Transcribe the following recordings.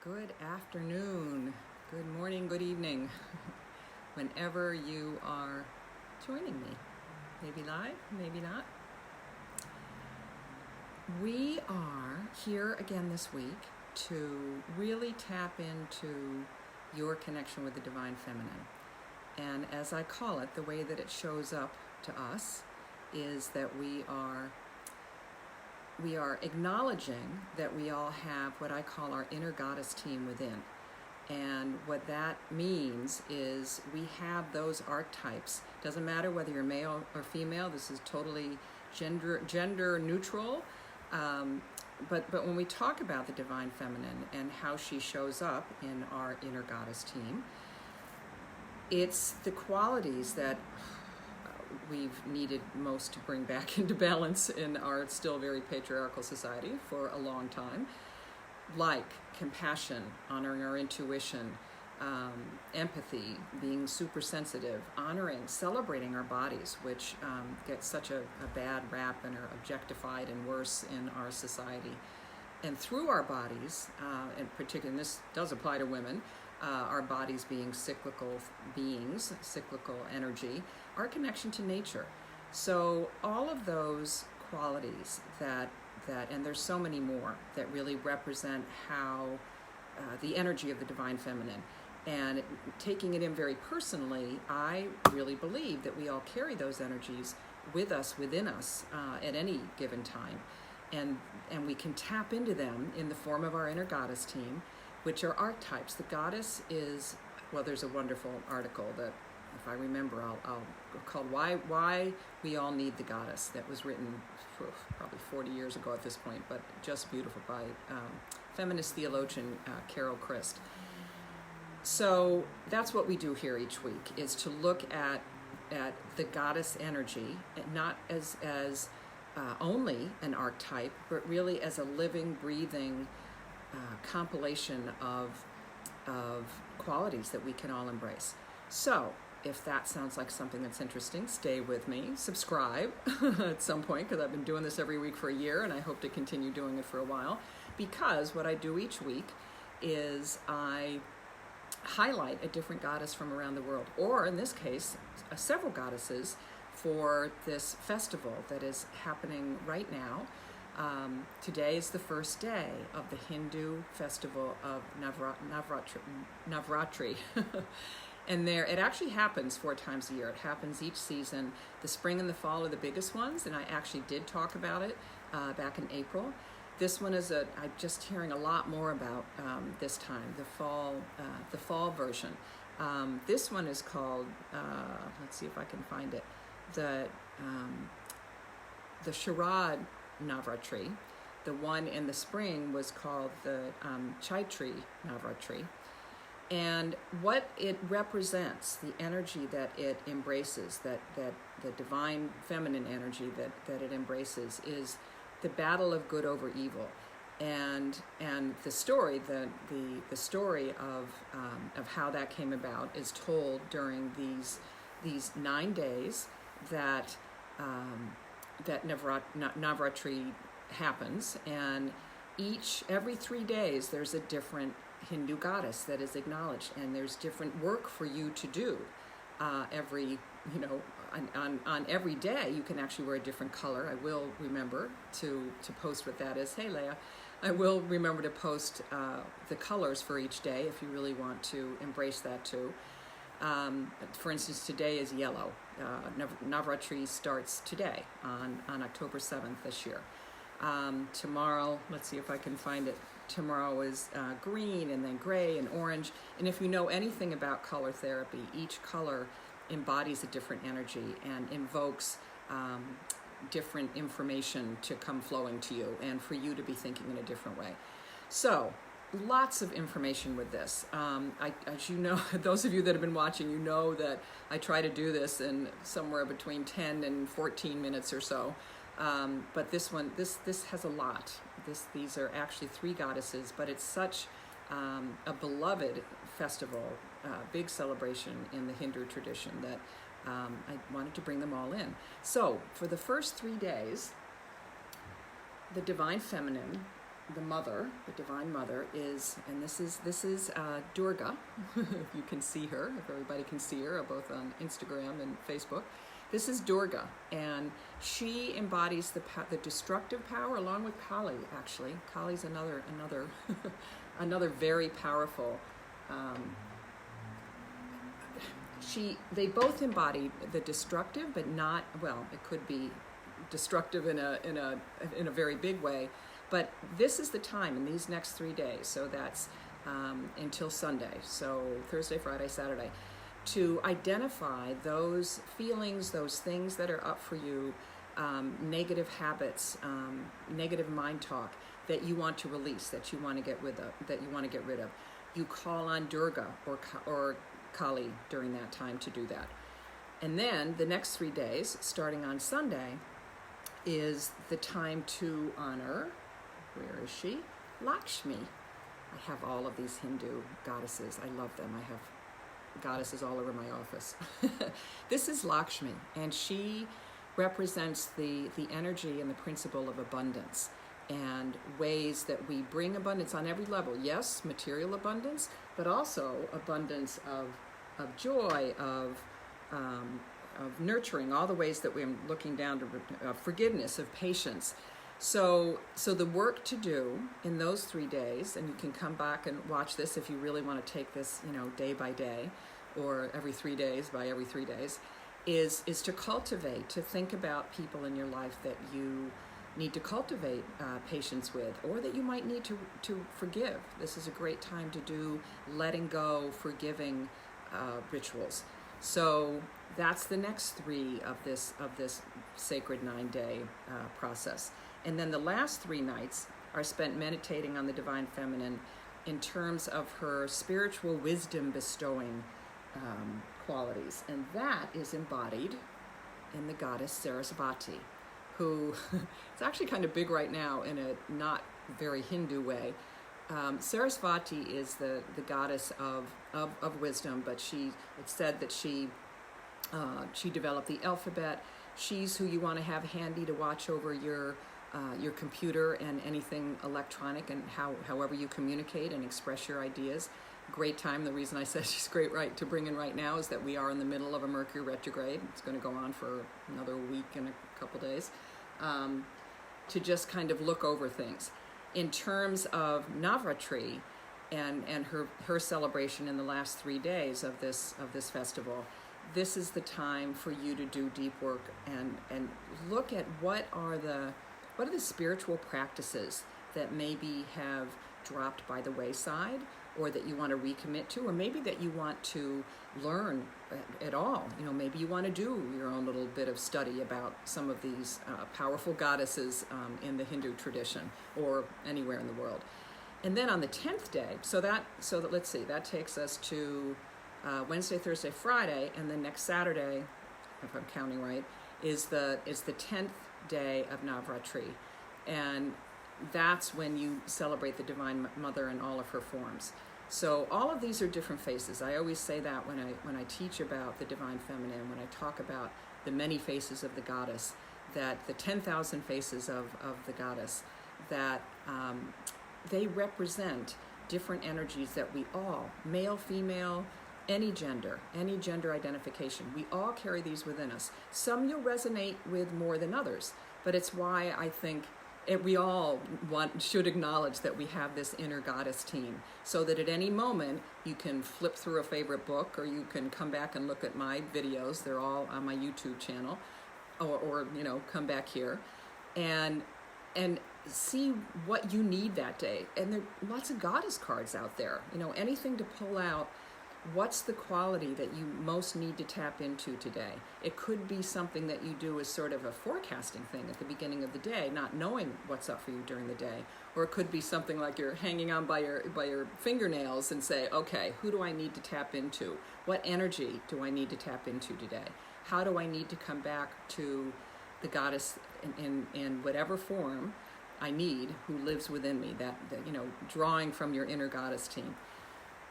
Good afternoon, good morning, good evening, whenever you are joining me. Maybe live, maybe not. We are here again this week to really tap into your connection with the Divine Feminine. And as I call it, the way that it shows up to us is that we are acknowledging that we all have what I call our inner goddess team within. And what that means is we have those archetypes. Doesn't matter whether you're male or female, this is totally gender neutral. But when we talk about the Divine Feminine and how she shows up in our inner goddess team, it's the qualities that we've needed most to bring back into balance in our still very patriarchal society for a long time, like compassion, honoring our intuition, empathy, being super sensitive, honoring, celebrating our bodies, which get such a bad rap and are objectified and worse in our society. And through our bodies, and particularly, and this does apply to women, our bodies being cyclical beings, cyclical energy, our connection to nature. So all of those qualities that and there's so many more that really represent how the energy of the Divine Feminine. And taking it in very personally, I really believe that we all carry those energies with us, within us, at any given time. And we can tap into them in the form of our inner goddess team, which are archetypes. The goddess is, well, there's a wonderful article that, if I remember, I'll called Why We All Need the Goddess, that was written probably 40 years ago at this point, but just beautiful, by feminist theologian Carol Christ. So that's what we do here each week, is to look at the goddess energy, not as only an archetype, but really as a living, breathing compilation of qualities that we can all embrace. So if that sounds like something that's interesting, stay with me, subscribe at some point, because I've been doing this every week for a year and I hope to continue doing it for a while, because what I do each week is I highlight a different goddess from around the world, or in this case, several goddesses for this festival that is happening right now. Today is the first day of the Hindu festival of Navratri. And it actually happens 4 times a year. It happens each season. The spring and the fall are the biggest ones, and I actually did talk about it back in April. This one is I'm just hearing a lot more about this time, the fall version. This one is called, let's see if I can find it, the Sharad Navratri. The one in the spring was called the Chaitri Navratri. And what it represents, the energy that it embraces, that the Divine Feminine energy that it embraces, is the battle of good over evil. And the story, the story of how that came about is told during these 9 days that Navratri happens, and every 3 days there's a different Hindu goddess that is acknowledged, and there's different work for you to do. On every day you can actually wear a different color. I will remember to post what that is. Hey Leah, I will remember to post the colors for each day if you really want to embrace that too. For instance, today is yellow. Navratri starts today on October 7th this year. Tomorrow, let's see if I can find it. Tomorrow is green, and then gray and orange. And if you know anything about color therapy, each color embodies a different energy and invokes different information to come flowing to you, and for you to be thinking in a different way. So lots of information with this. As you know, those of you that have been watching, you know that I try to do this in somewhere between 10 and 14 minutes or so. But this one, this has a lot. These are actually 3 goddesses, but it's such a beloved festival, big celebration in the Hindu tradition, that I wanted to bring them all in. So for the first 3 days, the Divine Feminine the mother, the divine mother, is, and this is Durga. If you can see her, if everybody can see her, both on Instagram and Facebook. This is Durga, and she embodies the destructive power along with Kali. Actually, Kali's another another very powerful. They both embody the destructive, but not, well, it could be destructive in a very big way. But this is the time in these next 3 days, so that's until Sunday, so Thursday, Friday, Saturday, to identify those feelings, those things that are up for you, negative habits, negative mind talk that you want to release, that you want to get rid of. You call on Durga or Kali during that time to do that. And then the next 3 days, starting on Sunday, is the time to honor, where is she? Laksmi. I have all of these Hindu goddesses. I love them. I have goddesses all over my office. This is Laksmi, and she represents the energy and the principle of abundance and ways that we bring abundance on every level. Yes, material abundance, but also abundance of joy, of nurturing, all the ways that we're looking down to forgiveness, of patience. So the work to do in those 3 days, and you can come back and watch this if you really want to take this, day by day, or every 3 days by every 3 days, is to cultivate, to think about people in your life that you need to cultivate patience with, or that you might need to forgive. This is a great time to do letting go, forgiving rituals. So that's the next 3 of this sacred 9-day process. And then the last 3 nights are spent meditating on the divine feminine in terms of her spiritual wisdom bestowing qualities. And that is embodied in the goddess Saraswati, who it's actually kind of big right now in a not very Hindu way. Saraswati is the goddess of wisdom, but it's said that she developed the alphabet. She's who you want to have handy to watch over your computer and anything electronic, and however you communicate and express your ideas. Great time. The reason I said she's great to bring in right now is that we are in the middle of a Mercury retrograde. It's going to go on for another week and a couple days, to just kind of look over things. In terms of Navratri and her celebration in the last 3 days of this festival, this is the time for you to do deep work and look at what are the spiritual practices that maybe have dropped by the wayside, or that you want to recommit to, or maybe that you want to learn at all. Maybe you want to do your own little bit of study about some of these powerful goddesses in the Hindu tradition or anywhere in the world. And then on the 10th day, so that let's see, that takes us to Wednesday, Thursday, Friday, and then next Saturday, if I'm counting right, is the 10th day of Navratri, and that's when you celebrate the Divine Mother in all of her forms. So all of these are different faces. I always say that when I teach about the Divine Feminine, when I talk about the many faces of the goddess, that the 10,000 faces of the goddess, that they represent different energies that we all, male, female, any gender identification, we all carry these within us. Some you'll resonate with more than others, but it's why I think we all should acknowledge that we have this inner goddess team, so that at any moment you can flip through a favorite book, or you can come back and look at my videos. They're all on my YouTube channel, or come back here and see what you need that day. And there are lots of goddess cards out there, anything to pull out. What's the quality that you most need to tap into today? It could be something that you do as sort of a forecasting thing at the beginning of the day, not knowing what's up for you during the day. Or it could be something like you're hanging on by your fingernails and say, okay, who do I need to tap into? What energy do I need to tap into today? How do I need to come back to the goddess in whatever form I need, who lives within me, that drawing from your inner goddess team.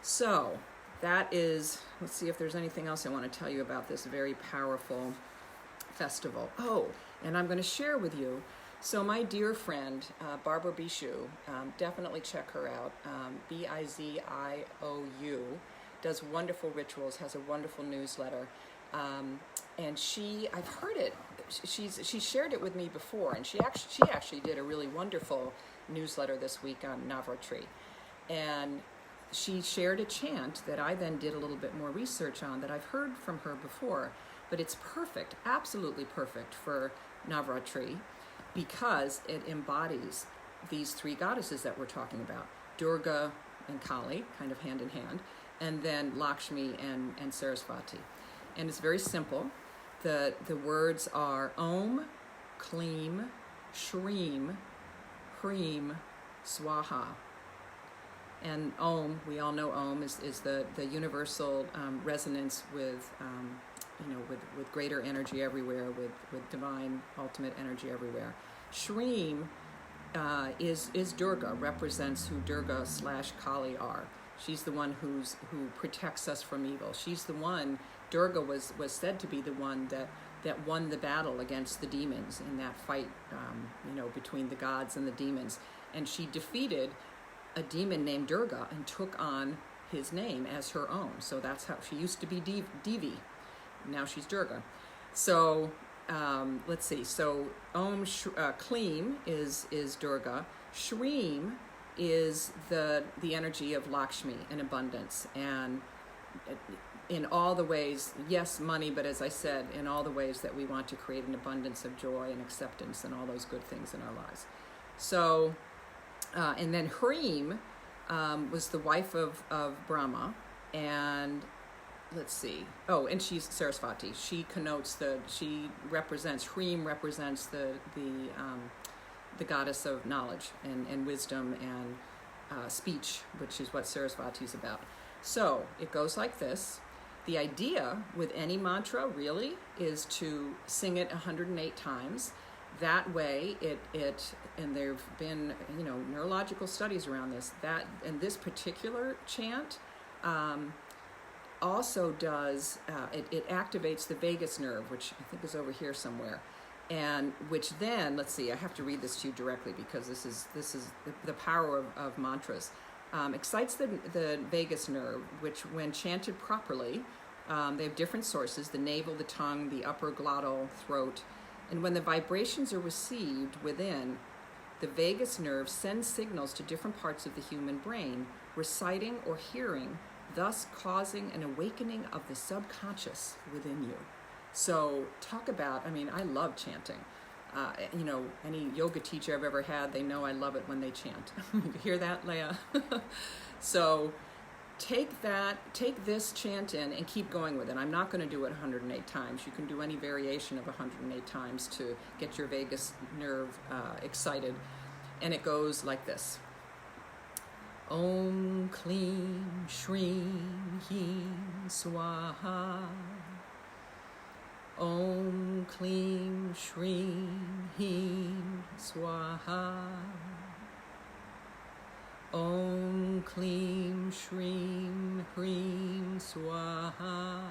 So that is, let's see if there's anything else I want to tell you about this very powerful festival. Oh, and I'm going to share with you So my dear friend, Barbara Bishu, definitely check her out. Biziou, does wonderful rituals, has a wonderful newsletter. And I've heard it, she shared it with me before, and she actually did a really wonderful newsletter this week on Navratri. And she shared a chant that I then did a little bit more research on that I've heard from her before, but it's perfect, absolutely perfect for Navratri, because it embodies these three goddesses that we're talking about, Durga and Kali, kind of hand in hand, and then Laksmi and Saraswati. And it's very simple. The words are Om, Kleem, Shreem, Hreem, Swaha. And Om, we all know Om is the universal resonance with with greater energy everywhere, with divine ultimate energy everywhere. Shreem is Durga, represents who Durga / Kali are. She's the one who protects us from evil. She's the one, Durga was said to be the one that won the battle against the demons in that fight, between the gods and the demons. And she defeated a demon named Durga and took on his name as her own. So that's how she used to be Devi. Now she's Durga. So let's see. So Om Kleem is Durga. Shreem is the energy of Lakshmi and abundance, and in all the ways, yes, money, but as I said, in all the ways that we want to create an abundance of joy and acceptance and all those good things in our lives. So, and then Hreem was the wife of Brahma, and let's see. Oh, and she's Saraswati. Hreem represents the goddess of knowledge and wisdom and speech, which is what Saraswati is about. So it goes like this. The idea with any mantra really is to sing it 108 times. That way and there have been neurological studies around this, and this particular chant also does, it activates the vagus nerve, which I think is over here somewhere, and which then, let's see, I have to read this to you directly because this is the power of mantras. Excites the vagus nerve, which when chanted properly, they have different sources, the navel, the tongue, the upper glottal throat, and when the vibrations are received within, the vagus nerve sends signals to different parts of the human brain, reciting or hearing, thus causing an awakening of the subconscious within you. So talk about, I love chanting. Any yoga teacher I've ever had, they know I love it when they chant. You hear that, Leah? So take this chant in and keep going with it. I'm not going to do it 108 times. You can do any variation of 108 times to get your vagus nerve excited. And it goes like this. Om Kleem Shreem Hreem Swaha. Om Kleem Shreem Hreem Swaha. Om Kleem Shreem Hreem Swaha.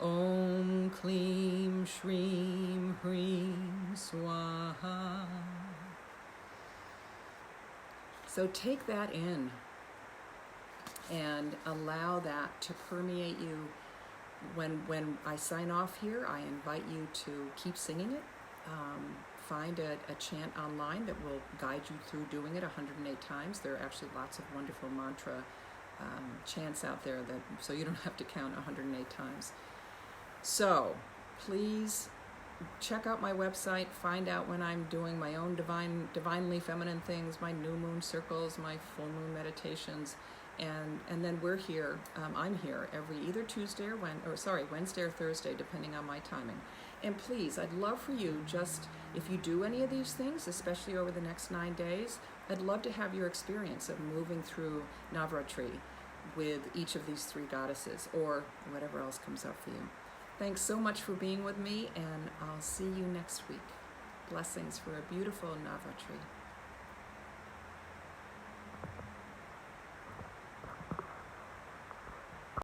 Om Kleem Shreem Hreem Swaha. So take that in and allow that to permeate you. When I sign off here, I invite you to keep singing it. Find a chant online that will guide you through doing it 108 times. There are actually lots of wonderful mantra chants out there so you don't have to count 108 times. So please check out my website, find out when I'm doing my own divinely feminine things, my new moon circles, my full moon meditations, and then we're here. I'm here every either Wednesday or Thursday, depending on my timing. And please, I'd love for you, just if you do any of these things, especially over the next 9 days, I'd love to have your experience of moving through Navratri with each of these three goddesses, or whatever else comes up for you. Thanks so much for being with me, and I'll see you next week. Blessings for a beautiful Navratri.